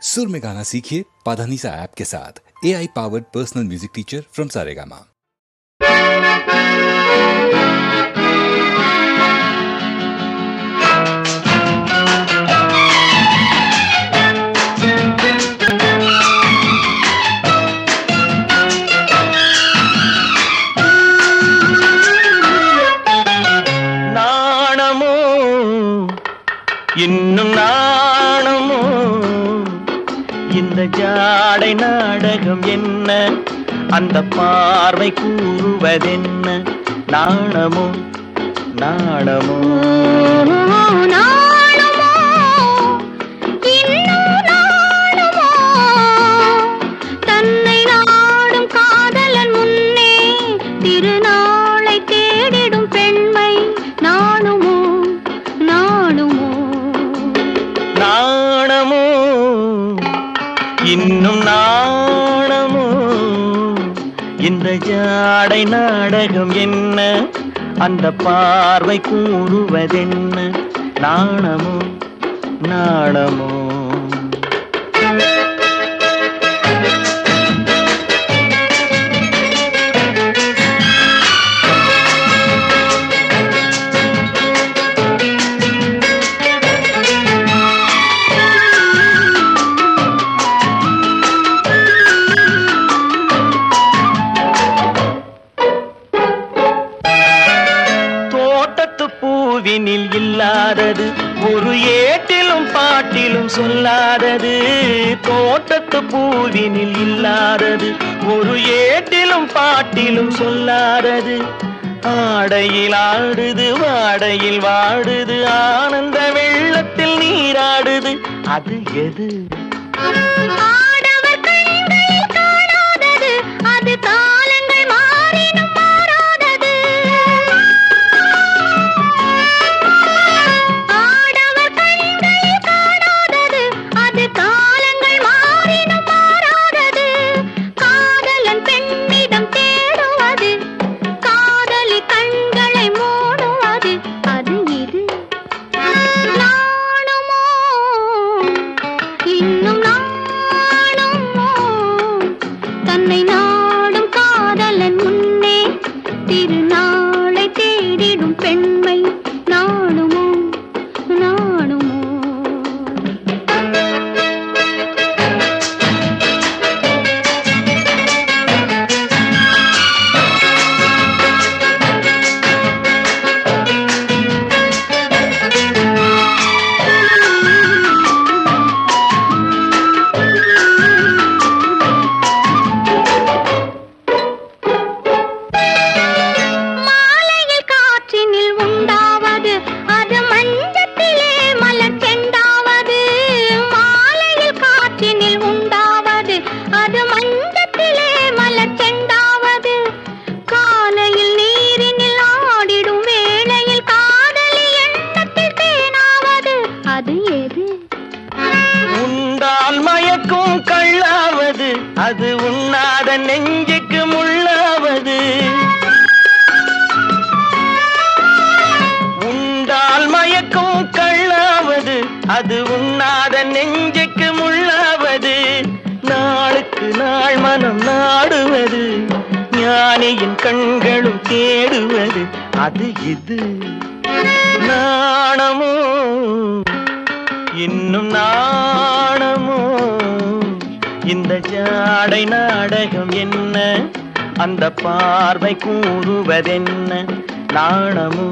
सुर में गाना सीखिए पाधानीसा ऐप के साथ। AI powered personal music teacher from Saregama. நாணமோ இன்னும் நாணமோ இந்த ஜாடை நாடகம் என்ன, அந்த பார்வை கூறுவதென்ன? நாணமோ நாணமோ நாணமோ இன்னும் நாணமோ தன்னை நாடும் காதலன் முன்னே திருநாளை தேடிடும் பெண்மை நாணுமோ நாணுமோ நாணமோ இன்னும் நாணமோ இந்த ஜாடை நாடகம் என்ன, அந்த பார்வை கூறுவதென்ன? நாணமோ நாணமோ பூவினில் இல்லாதது, ஒரு ஏட்டிலும் பாட்டிலும் சொல்லாதது. தோட்டத்து பூவினில் இல்லாதது, ஒரு ஏட்டிலும் பாட்டிலும் சொல்லாதது. ஆடையில் ஆடுது வாடையில் வாடுது, ஆனந்த வெள்ளத்தில் நீராடுது, அது எது? ஆடவர் கண்களில் காணாதது, அது காலங்கள் மாறினும் மாறாதது. ஆடவர் கண்களில் காணாதது, அது காலங்கள் மாறினும் மாறாதது. காதலன் பெண்ணிடம் தேடுவது, காதலி கண்களை மூடுவது, அது இது. நாணுமோ இன்னும் நாணுமோ தன்னை நாடும் காதலன் முன்னே திருநாளை தேடிடும் பெண்மை நாணுமோ நாணுமோ மாலையில் காற்றினில் உண்டாவது, அது மஞ்சத்திலே மலர் செண்டாவது. மாலையில் காற்றினில் உண்டாவது, அது மஞ்சத்திலே மலர் செண்டாவது. காலையில் நீரினில் ஆடிடும் வேளையில் காதலி எண்ணத்தில் தேனாவது, அது எது? உண்டால் மயக்கும் கள்ளாவது, அது உண்ணாத நெஞ்சுக்கு முள்ளாவது. உண்டால் மயக்கும் கள்ளாவது, அது உண்ணாத நெஞ்சுக்கு முள்ளாவது. நாளுக்கு நாள் மனம் நாடுவது, ஞானியின் கண்களும் தேடுவது, அது இது. நாணமோ இன்னும் நாணமோ இந்த ஜாடை நாடகம் என்ன, அந்த பார்வை கூறுவதென்ன? நாணமோ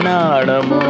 நாணமோ